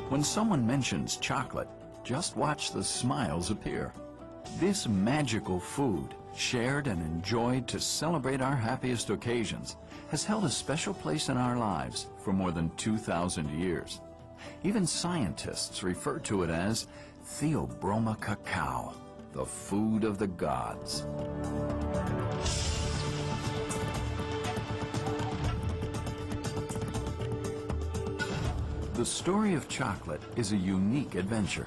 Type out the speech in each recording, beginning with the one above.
When someone mentions chocolate, just watch the smiles appear. This magical food, shared and enjoyed to celebrate our happiest occasions, has held a special place in our lives for more than 2,000 years. Even scientists refer to it as Theobroma cacao, the food of the gods. The story of chocolate is a unique adventure.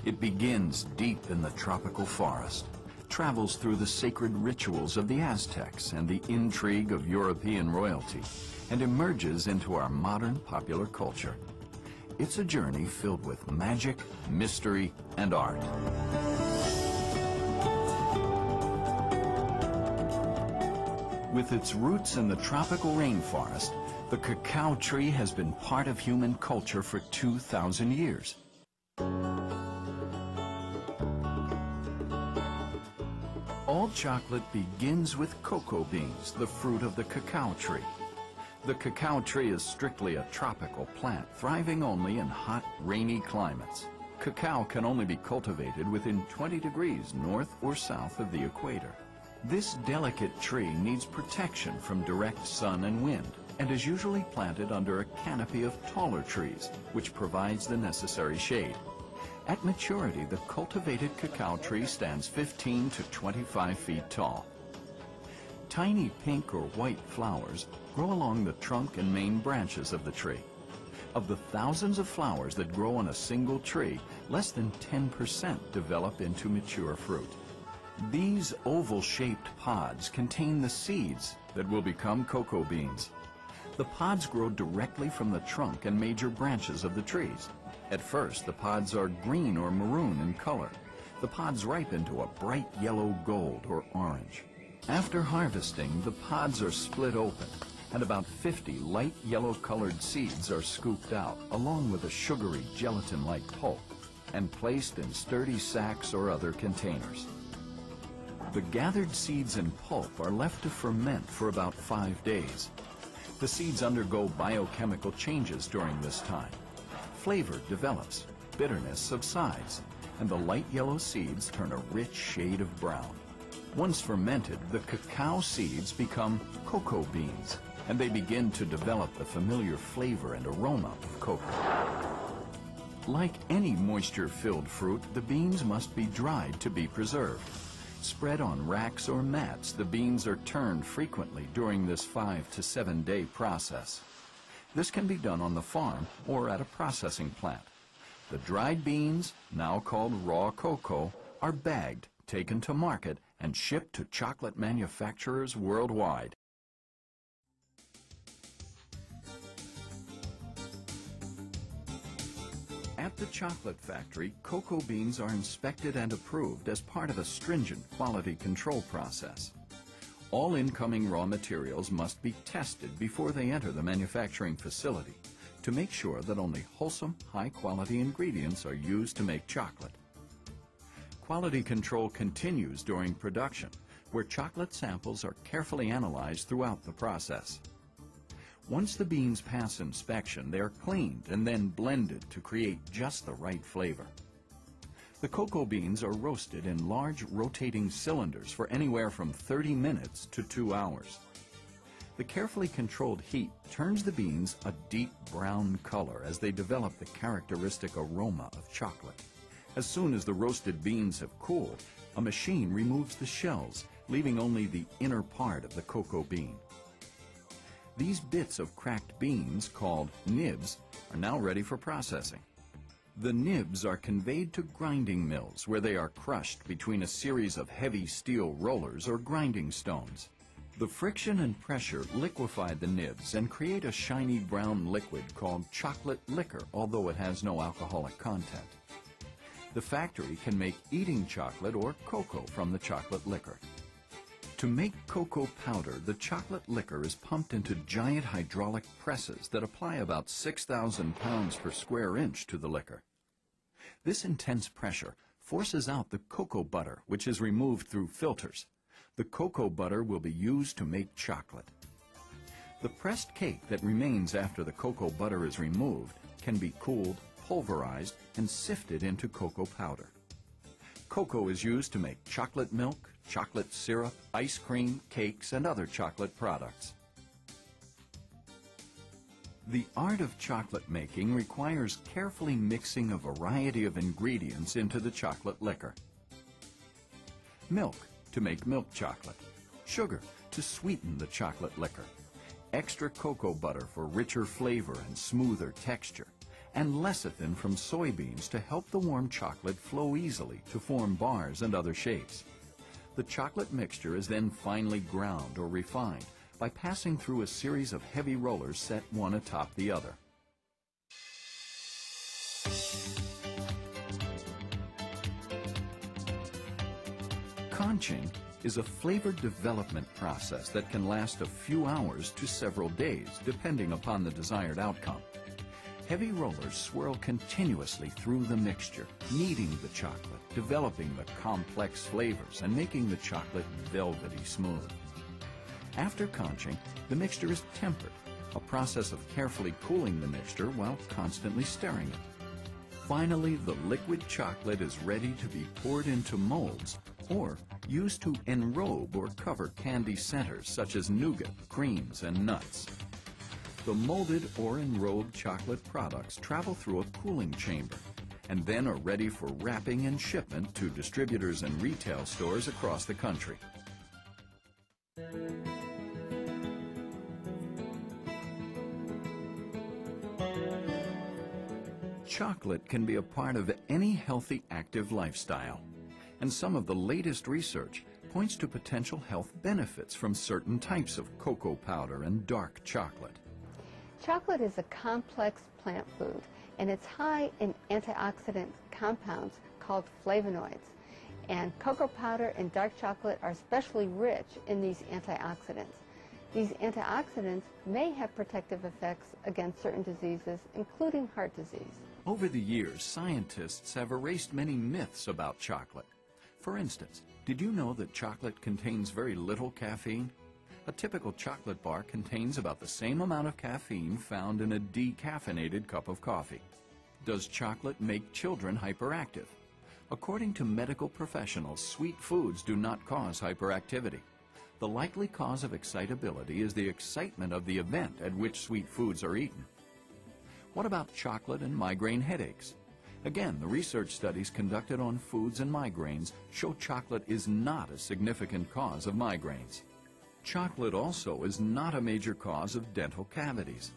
It begins deep in the tropical forest, travels through the sacred rituals of the Aztecs and the intrigue of European royalty, and emerges into our modern popular culture. It's a journey filled with magic, mystery, and art. With its roots in the tropical rainforest, the cacao tree has been part of human culture for 2,000 years. All chocolate begins with cocoa beans, the fruit of the cacao tree. The cacao tree is strictly a tropical plant, thriving only in hot, rainy climates. Cacao can only be cultivated within 20 degrees north or south of the equator. This delicate tree needs protection from direct sun and wind, and is usually planted under a canopy of taller trees, which provides the necessary shade. At maturity, the cultivated cacao tree stands 15 to 25 feet tall. Tiny pink or white flowers grow along the trunk and main branches of the tree. Of the thousands of flowers that grow on a single tree, less than 10% develop into mature fruit. These oval-shaped pods contain the seeds that will become cocoa beans. The pods grow directly from the trunk and major branches of the trees. At first, the pods are green or maroon in color. The pods ripen to a bright yellow gold or orange. After harvesting, the pods are split open, and about 50 light yellow-colored seeds are scooped out, along with a sugary gelatin-like pulp, and placed in sturdy sacks or other containers. The gathered seeds and pulp are left to ferment for about 5 days. The seeds undergo biochemical changes during this time. Flavor develops, bitterness subsides, and the light yellow seeds turn a rich shade of brown. Once fermented, the cacao seeds become cocoa beans, and they begin to develop the familiar flavor and aroma of cocoa. Like any moisture-filled fruit, the beans must be dried to be preserved. Spread on racks or mats, the beans are turned frequently during this 5 to 7 day process. This can be done on the farm or at a processing plant. The dried beans, now called raw cocoa, are bagged, taken to market, and shipped to chocolate manufacturers worldwide. At the chocolate factory, cocoa beans are inspected and approved as part of a stringent quality control process. All incoming raw materials must be tested before they enter the manufacturing facility to make sure that only wholesome, high-quality ingredients are used to make chocolate. Quality control continues during production, where chocolate samples are carefully analyzed throughout the process. Once the beans pass inspection, they are cleaned and then blended to create just the right flavor. The cocoa beans are roasted in large rotating cylinders for anywhere from 30 minutes to 2 hours. The carefully controlled heat turns the beans a deep brown color as they develop the characteristic aroma of chocolate. As soon as the roasted beans have cooled, a machine removes the shells, leaving only the inner part of the cocoa bean. These bits of cracked beans, called nibs, are now ready for processing. The nibs are conveyed to grinding mills, where they are crushed between a series of heavy steel rollers or grinding stones. The friction and pressure liquefy the nibs and create a shiny brown liquid called chocolate liquor, although it has no alcoholic content. The factory can make eating chocolate or cocoa from the chocolate liquor. To make cocoa powder, the chocolate liquor is pumped into giant hydraulic presses that apply about 6,000 pounds per square inch to the liquor. This intense pressure forces out the cocoa butter, which is removed through filters. The cocoa butter will be used to make chocolate. The pressed cake that remains after the cocoa butter is removed can be cooled, pulverized and sifted into cocoa powder. Cocoa is used to make chocolate milk, chocolate syrup, ice cream, cakes, and other chocolate products. The art of chocolate making requires carefully mixing a variety of ingredients into the chocolate liquor. Milk to make milk chocolate, sugar to sweeten the chocolate liquor, extra cocoa butter for richer flavor and smoother texture, and lecithin from soybeans to help the warm chocolate flow easily to form bars and other shapes. The chocolate mixture is then finely ground or refined by passing through a series of heavy rollers set one atop the other. Conching is a flavored development process that can last a few hours to several days, depending upon the desired outcome. Heavy rollers swirl continuously through the mixture, kneading the chocolate, developing the complex flavors, and making the chocolate velvety smooth. After conching, the mixture is tempered, a process of carefully cooling the mixture while constantly stirring it. Finally, the liquid chocolate is ready to be poured into molds or used to enrobe or cover candy centers such as nougat, creams, and nuts. The molded or enrobed chocolate products travel through a cooling chamber and then are ready for wrapping and shipment to distributors and retail stores across the country. Chocolate can be a part of any healthy, active lifestyle, and some of the latest research points to potential health benefits from certain types of cocoa powder and dark chocolate. Chocolate is a complex plant food, and it's high in antioxidant compounds called flavonoids. And cocoa powder and dark chocolate are especially rich in these antioxidants. These antioxidants may have protective effects against certain diseases, including heart disease. Over the years, scientists have erased many myths about chocolate. For instance, did you know that chocolate contains very little caffeine? A typical chocolate bar contains about the same amount of caffeine found in a decaffeinated cup of coffee. Does chocolate make children hyperactive? According to medical professionals, sweet foods do not cause hyperactivity. The likely cause of excitability is the excitement of the event at which sweet foods are eaten. What about chocolate and migraine headaches? Again, the research studies conducted on foods and migraines show chocolate is not a significant cause of migraines. Chocolate also is not a major cause of dental cavities.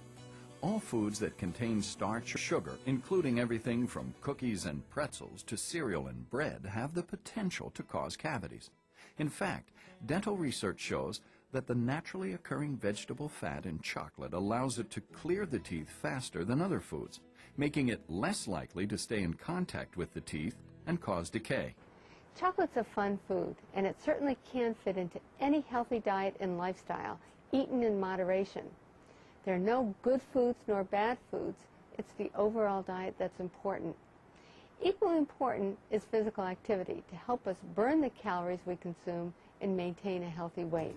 All foods that contain starch or sugar, including everything from cookies and pretzels to cereal and bread, have the potential to cause cavities. In fact, dental research shows that the naturally occurring vegetable fat in chocolate allows it to clear the teeth faster than other foods, making it less likely to stay in contact with the teeth and cause decay. Chocolate's a fun food, and it certainly can fit into any healthy diet and lifestyle, eaten in moderation. There are no good foods nor bad foods. It's the overall diet that's important. Equally important is physical activity to help us burn the calories we consume and maintain a healthy weight.